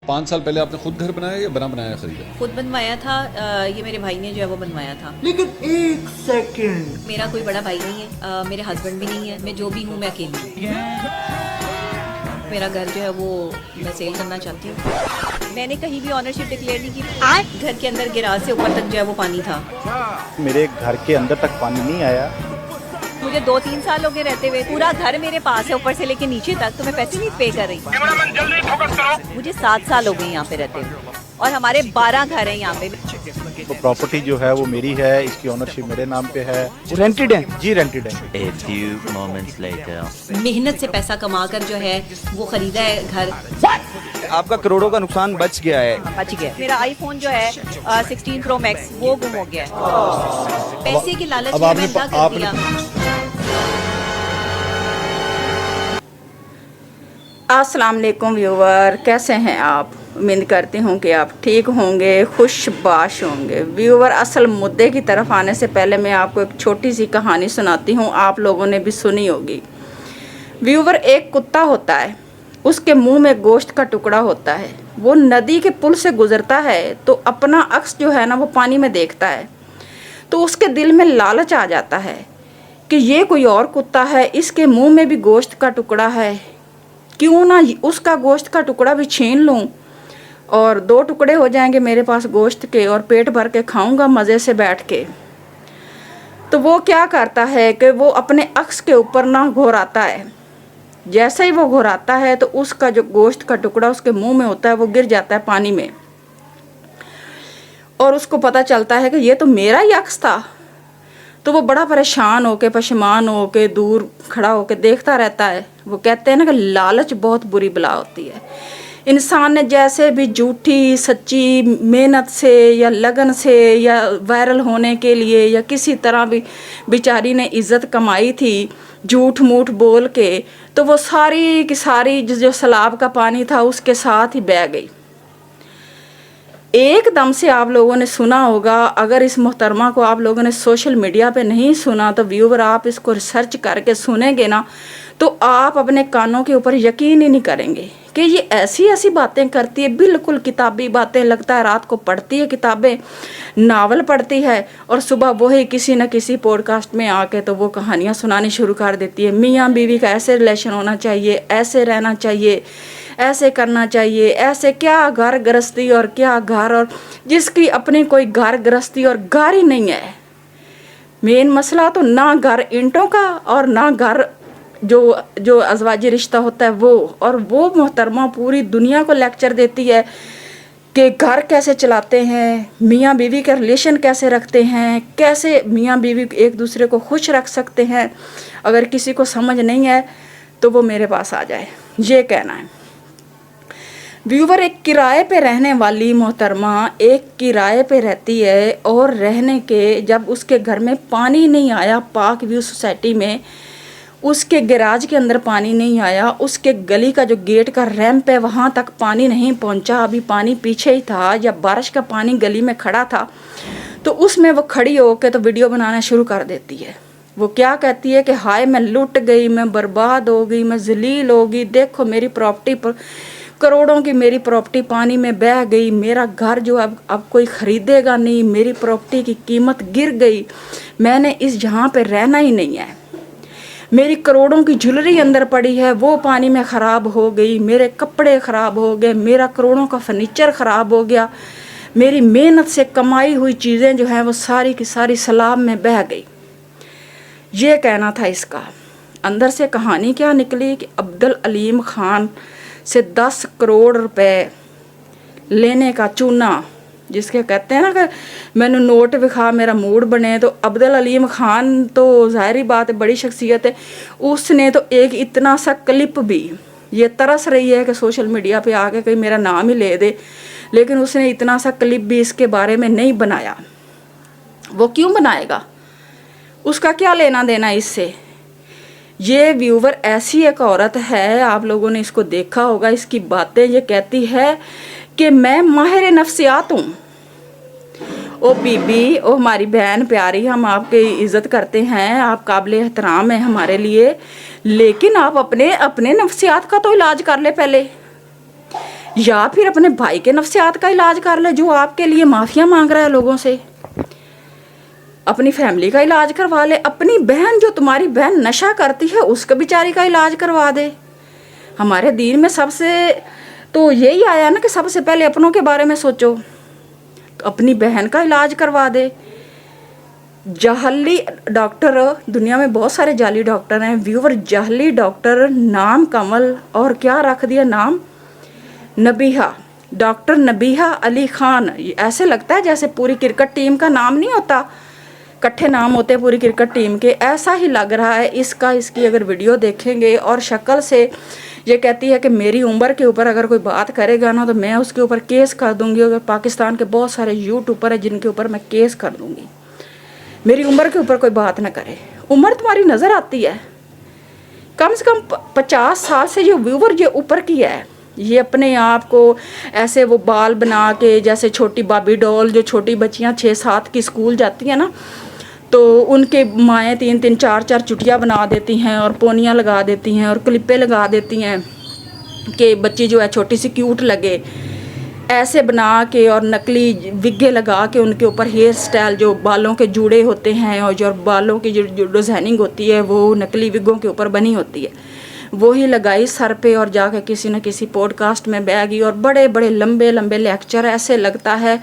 5 साल पहले आपने खुद घर बनाया या बनाया खरीदा? खुद बनवाया था। ये मेरे भाई ने जो है वो बनवाया था। लेकिन एक सेकंड, मेरा कोई बड़ा भाई नहीं है, मेरे हस्बैंड भी नहीं है, मैं जो भी हूँ मैं अकेली हूँ। मेरा घर जो है वो मैं सेल करना चाहती हूँ। मैंने कहीं भी ऑनरशिप डिक्लेयर नहीं की। घर के अंदर गिराज से ऊपर तक जो है वो पानी था। मेरे घर के अंदर तक पानी नहीं आया। मुझे 2-3 साल हो गए रहते हुए। पूरा घर मेरे पास है ऊपर से लेके नीचे तक, तो मैं पैसे नहीं पे कर रही। मुझे 7 साल हो गए यहाँ पे रहते हुए और हमारे 12 घर हैं यहाँ पे। तो प्रॉपर्टी जो है वो मेरी है, इसकी ओनरशिप मेरे नाम पे है। रेंटेड है जी, रेंटेड है। A few moments later. मेहनत से पैसा कमा कर जो है वो खरीदा है घर। आपका करोड़ों का नुकसान बच गया है। बच गया। मेरा आईफोन जो है 16 प्रो मैक्स वो गुम हो गया है। पैसे की लालच में मैं क्या कर दिया। अस्सलाम वालेकुम व्यूवर, कैसे हैं आप? उम्मीद करती हूँ कि आप ठीक होंगे, खुशबाश होंगे। व्यूवर, असल मुद्दे की तरफ आने से पहले मैं आपको एक छोटी सी कहानी सुनाती हूँ, आप लोगों ने भी सुनी होगी। व्यूवर, एक कुत्ता होता है, उसके मुंह में गोश्त का टुकड़ा होता है। वो नदी के पुल से गुजरता है तो अपना अक्स जो है ना वो पानी में देखता है, तो उसके दिल में लालच आ जाता है कि ये कोई और कुत्ता है, इसके मुंह में भी गोश्त का टुकड़ा है, क्यों ना उसका गोश्त का टुकड़ा भी छीन लूं और 2 टुकड़े हो जाएंगे मेरे पास गोश्त के और पेट भर के खाऊंगा मज़े से बैठ के। तो वो क्या करता है कि वो अपने अक्स के ऊपर ना घोराता है। जैसे ही वो घोराता है तो उसका जो गोश्त का टुकड़ा उसके मुंह में होता है वो गिर जाता है पानी में और उसको पता चलता है कि ये तो मेरा ही अक्स था। तो वो बड़ा परेशान होके, पशमान होके, दूर खड़ा होके देखता रहता है। वो कहते हैं ना कि लालच बहुत बुरी बला होती है। इंसान ने जैसे भी झूठी सच्ची मेहनत से या लगन से या वायरल होने के लिए या किसी तरह भी बेचारी ने इज्जत कमाई थी झूठ मूठ बोल के, तो वो सारी की सारी जो सैलाब का पानी था उसके साथ ही बह गई। एकदम से आप लोगों ने सुना होगा, अगर इस मोहतरमा को आप लोगों ने सोशल मीडिया पे नहीं सुना तो व्यूवर आप इसको रिसर्च करके सुनेंगे ना तो आप अपने कानों के ऊपर यकीन ही नहीं करेंगे कि ये ऐसी ऐसी बातें करती है, बिल्कुल किताबी बातें। लगता है रात को पढ़ती है किताबें, नावल पढ़ती है और सुबह वही किसी न किसी पॉडकास्ट में आके तो वो कहानियाँ सुनानी शुरू कर देती है। मियाँ बीवी का ऐसे रिलेशन होना चाहिए, ऐसे रहना चाहिए, ऐसे करना चाहिए, ऐसे। क्या घर गृहस्थी और क्या घर, और जिसकी अपनी कोई घर गृहस्थी और घर ही नहीं है। मेन मसला तो ना घर ईंटों का और ना घर जो अज़वाजी रिश्ता होता है वो। और वो मोहतरमा पूरी दुनिया को लेक्चर देती है कि घर कैसे चलाते हैं, मियाँ बीवी का रिलेशन कैसे रखते हैं, कैसे मियाँ बीवी एक दूसरे को खुश रख सकते हैं। अगर किसी को समझ नहीं है तो वो मेरे पास आ जाए, ये कहना है। व्यूवर, एक किराए पे रहने वाली मोहतरमा एक किराए पे रहती है और रहने के जब उसके घर में पानी नहीं आया, पाक व्यू सोसाइटी में उसके गैराज के अंदर पानी नहीं आया, उसके गली का जो गेट का रैंप है वहाँ तक पानी नहीं पहुँचा, अभी पानी पीछे ही था, जब बारिश का पानी गली में खड़ा था तो उसमें वो खड़ी होकर तो वीडियो बनाना शुरू कर देती है। वो क्या कहती है कि हाय मैं लुट गई, मैं बर्बाद हो गई, मैं जलील हो गई, देखो मेरी प्रॉपर्टी पर करोड़ों की मेरी प्रॉपर्टी पानी में बह गई, मेरा घर जो अब कोई ख़रीदेगा नहीं, मेरी प्रॉपर्टी की कीमत गिर गई, मैंने इस जहाँ पे रहना ही नहीं है, मेरी करोड़ों की ज्वेलरी अंदर पड़ी है वो पानी में ख़राब हो गई, मेरे कपड़े ख़राब हो गए, मेरा करोड़ों का फर्नीचर ख़राब हो गया, मेरी मेहनत से कमाई हुई चीज़ें जो हैं वो सारी की सारी सैलाब में बह गई। ये कहना था इसका। अंदर से कहानी क्या निकली कि अब्दुल अलीम ख़ान से 10 करोड़ रुपए लेने का चूना, जिसके कहते हैं ना कि मैंने नोट विखा मेरा मूड बने, तो अब्दुल अलीम ख़ान तो ज़ाहिरी बात है बड़ी शख्सियत है, उसने तो एक इतना सा क्लिप भी, ये तरस रही है कि सोशल मीडिया पे आके कहीं मेरा नाम ही ले दे, लेकिन उसने इतना सा क्लिप भी इसके बारे में नहीं बनाया। वो क्यों बनाएगा, उसका क्या लेना देना इससे। ये व्यूवर ऐसी एक औरत है, आप लोगों ने इसको देखा होगा, इसकी बातें, ये कहती है कि मैं माहिर नफ्सियात हूँ। ओ बीबी, ओ हमारी बहन प्यारी, हम आपकी इज़्ज़त करते हैं, आप काबिल एहतराम हैं हमारे लिए, लेकिन आप अपने नफ्सियात का तो इलाज कर ले पहले। या फिर अपने भाई के नफ्सियात का इलाज कर ले जो आपके लिए माफिया मांग रहा है लोगों से, अपनी फैमिली का इलाज करवा ले, अपनी बहन जो तुम्हारी बहन नशा करती है उसका बेचारी का इलाज करवा दे। हमारे दीन में सबसे तो यही आया ना कि सबसे पहले अपनों के बारे में सोचो, तो अपनी बहन का इलाज करवा दे। जाहली डॉक्टर, दुनिया में बहुत सारे जाली डॉक्टर हैं व्यूवर, जाहली डॉक्टर नाम कमल और क्या रख दिया नाम, नबीहा, डॉक्टर नबीहा अली खान। ऐसे लगता है जैसे पूरी क्रिकेट टीम का नाम नहीं होता, इकट्ठे नाम होते हैं पूरी क्रिकेट टीम के, ऐसा ही लग रहा है इसका। इसकी अगर वीडियो देखेंगे और शक्ल से ये कहती है कि मेरी उम्र के ऊपर अगर कोई बात करेगा ना तो मैं उसके ऊपर केस कर दूंगी। अगर पाकिस्तान के बहुत सारे यूट्यूबर हैं जिनके ऊपर मैं केस कर दूंगी, मेरी उम्र के ऊपर कोई बात ना करे। उम्र तुम्हारी नज़र आती है, कम से कम 50 साल से ये व्यूवर ये ऊपर की है। ये अपने आप को ऐसे वो बाल बना के जैसे छोटी बाबी डॉल, जो छोटी बच्चियां 6-7 की स्कूल जाती हैं ना, तो उनके माएँ 3-3 4-4 चुटियाँ बना देती हैं और पोनियाँ लगा देती हैं और क्लिपें लगा देती हैं कि बच्ची जो है छोटी सी क्यूट लगे, ऐसे बना के और नकली विगे लगा के उनके ऊपर हेयर स्टाइल जो बालों के जूड़े होते हैं और जो बालों की जो डिज़ाइनिंग होती है वो नकली विगों के ऊपर बनी होती है, वही लगाई सर पे और जाकर किसी न किसी पॉडकास्ट में बह गई और बड़े बड़े लंबे लंबे लेक्चर। ऐसे लगता है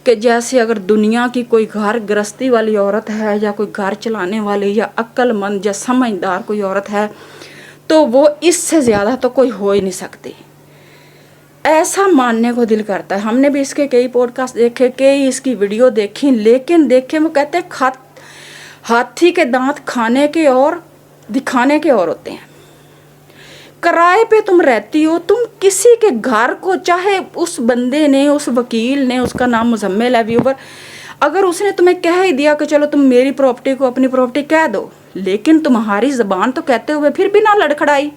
कि जैसे अगर दुनिया की कोई घर गृहस्थी वाली औरत है या कोई घर चलाने वाली या अक्लमंद या समझदार कोई औरत है तो वो इससे ज़्यादा तो कोई हो ही नहीं सकती, ऐसा मानने को दिल करता है। हमने भी इसके कई पॉडकास्ट देखे, कई इसकी वीडियो देखी, लेकिन देखे वो कहते हैं हाथी के दांत खाने के और दिखाने के और होते हैं। किराए पे तुम रहती हो, तुम किसी के घर को, चाहे उस बंदे ने, उस वकील ने, उसका नाम मुजम्मिल है व्यूवर, अगर उसने तुम्हें कह ही दिया कि चलो तुम मेरी प्रॉपर्टी को अपनी प्रॉपर्टी कह दो, लेकिन तुम्हारी ज़बान तो कहते हुए फिर भी ना लड़खड़ाई।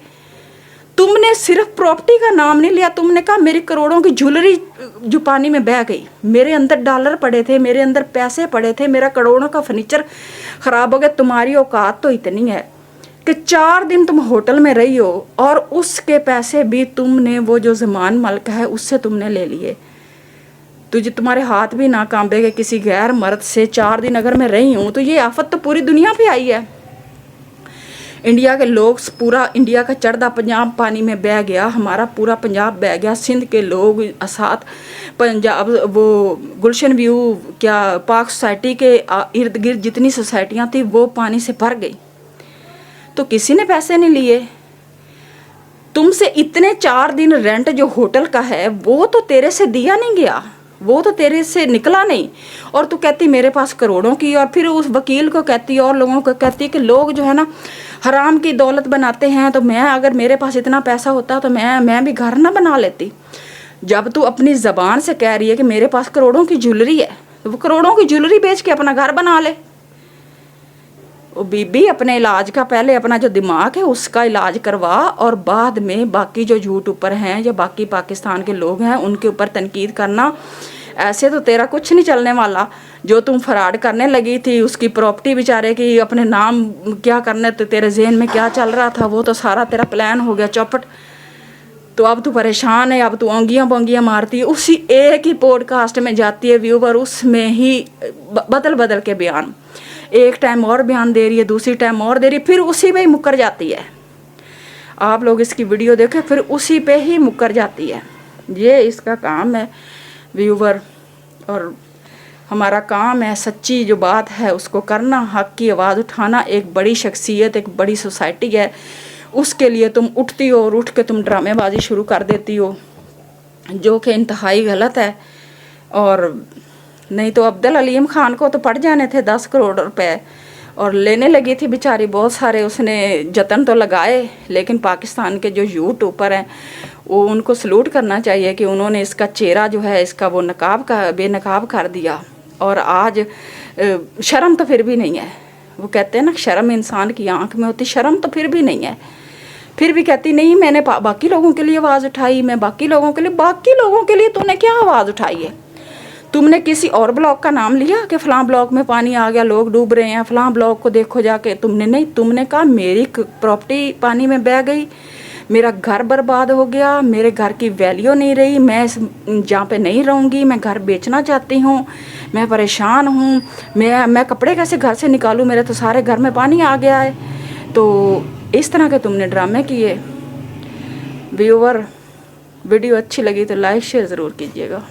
तुमने सिर्फ प्रॉपर्टी का नाम नहीं लिया, तुमने कहा मेरी करोड़ों की ज्वेलरी जो पानी में बह गई, मेरे अंदर डॉलर पड़े थे, मेरे अंदर पैसे पड़े थे, मेरा करोड़ों का फर्नीचर ख़राब हो गया। तुम्हारी औकात तो इतनी है कि 4 दिन तुम होटल में रही हो और उसके पैसे भी तुमने वो जो ज़मान मल्क है उससे तुमने ले लिए। तुझे तुम्हारे हाथ भी ना कांपे कि किसी गैर मर्द से 4 दिन अगर मैं रही हूँ तो ये आफत तो पूरी दुनिया पे आई है। इंडिया के लोग, पूरा इंडिया का चढ़दा पंजाब पानी में बह गया, हमारा पूरा पंजाब बह गया, सिंध के लोग साथ पंजाब वो गुलशन व्यू क्या पाक सोसाइटी के इर्द गिर्द जितनी सोसाइटियाँ थी वो पानी से भर गई, तो किसी ने पैसे नहीं लिए। तुमसे इतने 4 दिन रेंट जो होटल का है वो तो तेरे से दिया नहीं गया, वो तो तेरे से निकला नहीं, और तू कहती मेरे पास करोड़ों की, और फिर उस वकील को कहती और लोगों को कहती कि लोग जो है ना हराम की दौलत बनाते हैं, तो मैं अगर मेरे पास इतना पैसा होता तो मैं भी घर ना बना लेती। जब तू अपनी ज़बान से कह रही है कि मेरे पास करोड़ों की ज्वेलरी है, तो वो करोड़ों की ज्वेलरी बेच के अपना घर बना ले। वो बीबी अपने इलाज का पहले अपना जो दिमाग है उसका इलाज करवा, और बाद में बाकी जो यूट्यूबर हैं या बाकी पाकिस्तान के लोग हैं उनके ऊपर तनकीद करना। ऐसे तो तेरा कुछ नहीं चलने वाला। जो तुम फ्रॉड करने लगी थी, उसकी प्रॉपर्टी बेचारे की अपने नाम क्या करने, तो तेरे जहन में क्या चल रहा था वो तो सारा तेरा प्लान हो गया चौपट। तो अब तू परेशान है, अब तू ओंगियाँ बोंगियाँ मारती है, उसी एक ही पॉडकास्ट में जाती है व्यूवर, उसमें ही बदल बदल के बयान, एक टाइम और बयान दे रही है, दूसरी टाइम और दे रही है, फिर उसी पे ही मुकर जाती है। आप लोग इसकी वीडियो देखें, फिर उसी पे ही मुकर जाती है। ये इसका काम है व्यूवर, और हमारा काम है सच्ची जो बात है उसको करना, हक की आवाज़ उठाना। एक बड़ी शख्सियत, एक बड़ी सोसाइटी है, उसके लिए तुम उठती हो और उठ के तुम ड्रामेबाजी शुरू कर देती हो, जो कि इंतहाई गलत है। और नहीं तो अब्दुल हलीम खान को तो पड़ जाने थे 10 करोड़ रुपए, और लेने लगी थी बेचारी बहुत सारे, उसने जतन तो लगाए, लेकिन पाकिस्तान के जो यूट्यूबर हैं वो उनको सलूट करना चाहिए कि उन्होंने इसका चेहरा जो है इसका वो नकाब का बेनकाब कर दिया। और आज शर्म तो फिर भी नहीं है। वो कहते हैं ना शर्म इंसान की आंख में होती, शर्म तो फिर भी नहीं है। फिर भी कहती नहीं मैंने बाकी लोगों के लिए आवाज़ उठाई, मैं बाकी लोगों के लिए तूने क्या आवाज़ उठाई है? तुमने किसी और ब्लॉक का नाम लिया कि फ़लाँ ब्लॉक में पानी आ गया, लोग डूब रहे हैं, फ़लाँ ब्लॉक को देखो जाके? तुमने नहीं, तुमने कहा मेरी प्रॉपर्टी पानी में बह गई, मेरा घर बर्बाद हो गया, मेरे घर की वैल्यू नहीं रही, मैं इस जहाँ पे नहीं रहूँगी, मैं घर बेचना चाहती हूँ, मैं परेशान हूँ, मैं कपड़े कैसे घर से निकालूँ, मेरे तो सारे घर में पानी आ गया है। तो इस तरह के तुमने ड्रामे किए। व्यूअर, वीडियो अच्छी लगी तो लाइक शेयर ज़रूर कीजिएगा।